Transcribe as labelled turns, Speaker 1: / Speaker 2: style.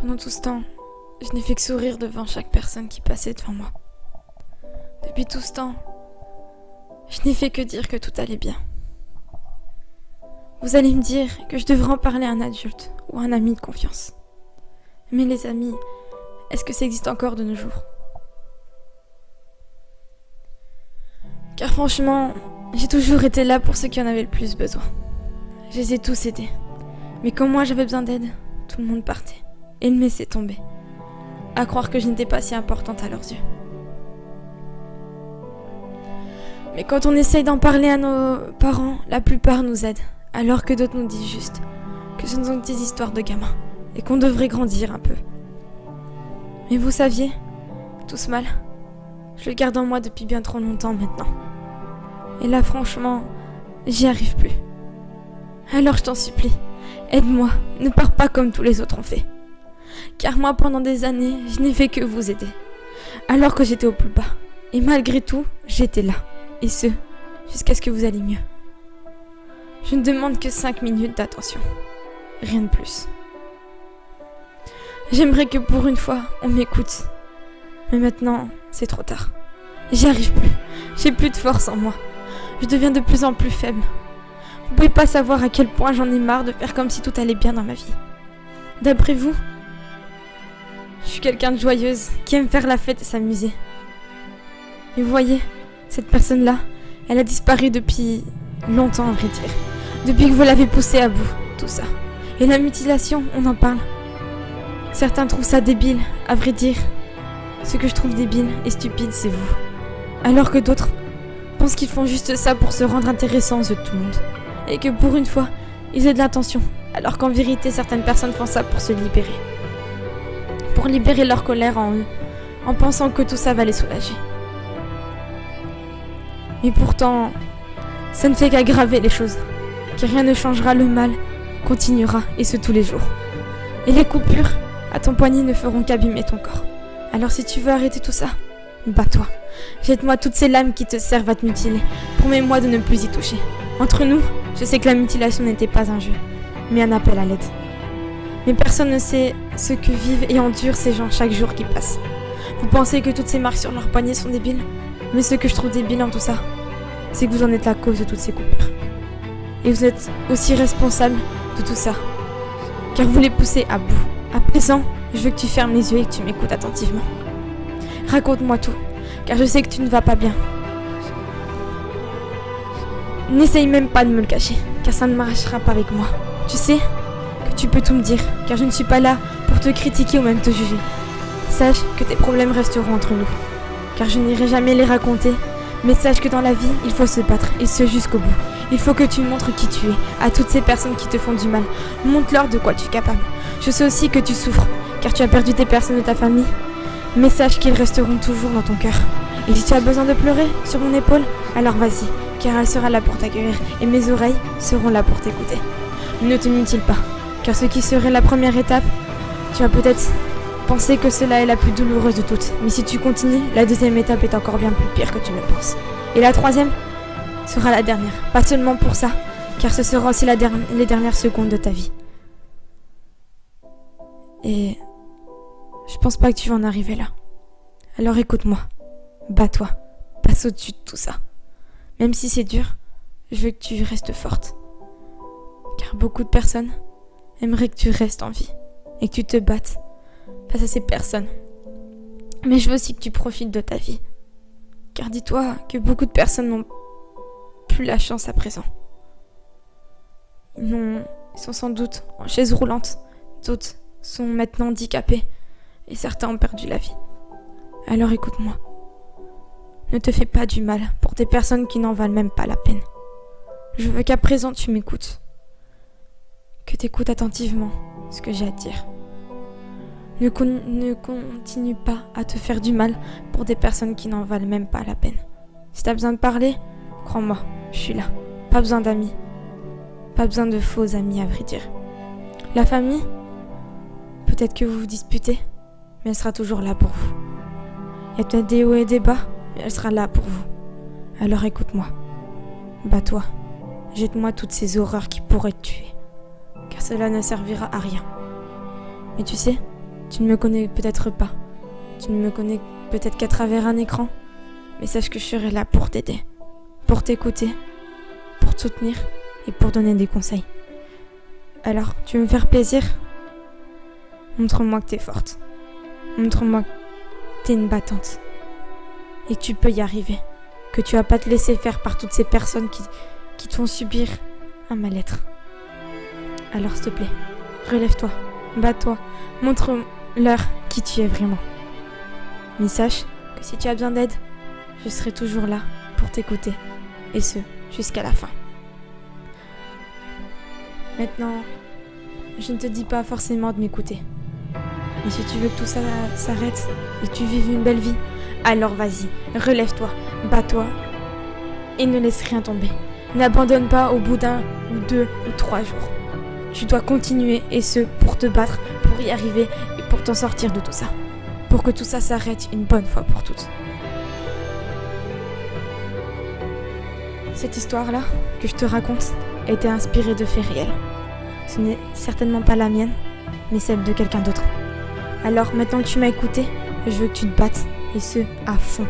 Speaker 1: Pendant tout ce temps, je n'ai fait que sourire devant chaque personne qui passait devant moi. Depuis tout ce temps, je n'ai fait que dire que tout allait bien. Vous allez me dire que je devrais en parler à un adulte ou à un ami de confiance. Mais les amis, est-ce que ça existe encore de nos jours? Car franchement, j'ai toujours été là pour ceux qui en avaient le plus besoin. Je les ai tous aidés. Mais quand moi j'avais besoin d'aide, tout le monde partait et me laissait tomber, à croire que je n'étais pas si importante à leurs yeux. Mais quand on essaye d'en parler à nos parents, la plupart nous aident, alors que d'autres nous disent juste que ce ne sont que des histoires de gamins et qu'on devrait grandir un peu. Mais vous saviez, tout ce mal, je le garde en moi depuis bien trop longtemps maintenant. Et là franchement, j'y arrive plus. Alors je t'en supplie, aide-moi, ne pars pas comme tous les autres ont fait. Car moi pendant des années, je n'ai fait que vous aider. Alors que j'étais au plus bas. Et malgré tout, j'étais là. Et ce, jusqu'à ce que vous alliez mieux. Je ne demande que 5 minutes d'attention. Rien de plus. J'aimerais que pour une fois, on m'écoute. Mais maintenant, c'est trop tard. J'y arrive plus. J'ai plus de force en moi. Je deviens de plus en plus faible. Vous pouvez pas savoir à quel point j'en ai marre de faire comme si tout allait bien dans ma vie. D'après vous, je suis quelqu'un de joyeuse, qui aime faire la fête et s'amuser. Et vous voyez, cette personne-là, elle a disparu depuis longtemps à vrai dire. Depuis que vous l'avez poussée à bout, tout ça. Et la mutilation, on en parle. Certains trouvent ça débile, à vrai dire. Ce que je trouve débile et stupide, c'est vous. Alors que d'autres pensent qu'ils font juste ça pour se rendre intéressants aux yeux de tout le monde. Et que pour une fois, ils aient de l'attention. Alors qu'en vérité, certaines personnes font ça pour se libérer. Pour libérer leur colère en eux, en pensant que tout ça va les soulager. Mais pourtant, ça ne fait qu'aggraver les choses. Car rien ne changera, le mal continuera, et ce tous les jours. Et les coupures à ton poignet ne feront qu'abîmer ton corps. Alors si tu veux arrêter tout ça, bats-toi. Jette-moi toutes ces lames qui te servent à te mutiler. Promets-moi de ne plus y toucher. Entre nous, je sais que la mutilation n'était pas un jeu, mais un appel à l'aide. Mais personne ne sait ce que vivent et endurent ces gens chaque jour qui passe. Vous pensez que toutes ces marques sur leurs poignets sont débiles? Mais ce que je trouve débile en tout ça, c'est que vous en êtes la cause de toutes ces coupures. Et vous êtes aussi responsable de tout ça, car vous les poussez à bout. À présent, je veux que tu fermes les yeux et que tu m'écoutes attentivement. Raconte-moi tout, car je sais que tu ne vas pas bien. N'essaye même pas de me le cacher, car ça ne marchera pas avec moi. Tu sais que tu peux tout me dire, car je ne suis pas là pour te critiquer ou même te juger. Sache que tes problèmes resteront entre nous, car je n'irai jamais les raconter, mais sache que dans la vie, il faut se battre, et ce jusqu'au bout. Il faut que tu montres qui tu es, à toutes ces personnes qui te font du mal. Montre-leur de quoi tu es capable. Je sais aussi que tu souffres, car tu as perdu tes personnes de ta famille, mais sache qu'ils resteront toujours dans ton cœur. Et si tu as besoin de pleurer sur mon épaule, alors vas-y, car elle sera là pour t'accueillir, et mes oreilles seront là pour t'écouter. Ne te mutile pas, car ce qui serait la première étape, tu vas peut-être penser que cela est la plus douloureuse de toutes. Mais si tu continues, la deuxième étape est encore bien plus pire que tu ne le penses. Et la troisième sera la dernière. Pas seulement pour ça, car ce sera aussi les dernières secondes de ta vie. Et je pense pas que tu vas en arriver là. Alors écoute-moi. Bats-toi. Passe au-dessus de tout ça. Même si c'est dur, je veux que tu restes forte. Car beaucoup de personnes aimeraient que tu restes en vie et que tu te battes face à ces personnes. Mais je veux aussi que tu profites de ta vie. Car dis-toi que beaucoup de personnes n'ont plus la chance à présent. Ils sont sans doute en chaise roulante. D'autres sont maintenant handicapés. Et certains ont perdu la vie. Alors écoute-moi. Ne te fais pas du mal pour des personnes qui n'en valent même pas la peine. Je veux qu'à présent tu m'écoutes. Que tu écoutes attentivement ce que j'ai à te dire. Ne continue pas à te faire du mal pour des personnes qui n'en valent même pas la peine. Si t'as besoin de parler, crois-moi, je suis là. Pas besoin d'amis. Pas besoin de faux amis, à vrai dire. La famille, peut-être que vous vous disputez, mais elle sera toujours là pour vous. Il y a peut-être des hauts et des bas, mais elle sera là pour vous. Alors écoute-moi. Bats-toi. Jette-moi toutes ces horreurs qui pourraient te tuer. Car cela ne servira à rien. Mais tu sais, Tu ne me connais peut-être pas. Tu ne me connais peut-être qu'à travers un écran. Mais sache que je serai là pour t'aider, pour t'écouter, pour te soutenir et pour donner des conseils. Alors, tu veux me faire plaisir? Montre-moi que t'es forte. Montre-moi que t'es une battante. Et que tu peux y arriver. Que tu vas pas te laisser faire par toutes ces personnes qui te font subir un mal-être. Alors s'il te plaît, relève-toi, bats-toi, montre-leur qui tu es vraiment. Mais sache que si tu as besoin d'aide, je serai toujours là pour t'écouter. Et ce, jusqu'à la fin. Maintenant, je ne te dis pas forcément de m'écouter. Mais si tu veux que tout ça s'arrête et que tu vives une belle vie, alors vas-y, relève-toi, bats-toi et ne laisse rien tomber. N'abandonne pas au bout d'un ou 2 ou 3 jours. Tu dois continuer et ce, pour te battre, pour y arriver et pour t'en sortir de tout ça. Pour que tout ça s'arrête une bonne fois pour toutes. Cette histoire-là, que je te raconte, a été inspirée de faits réels. Ce n'est certainement pas la mienne, mais celle de quelqu'un d'autre. Alors maintenant que tu m'as écouté, je veux que tu te battes, et ce, à fond.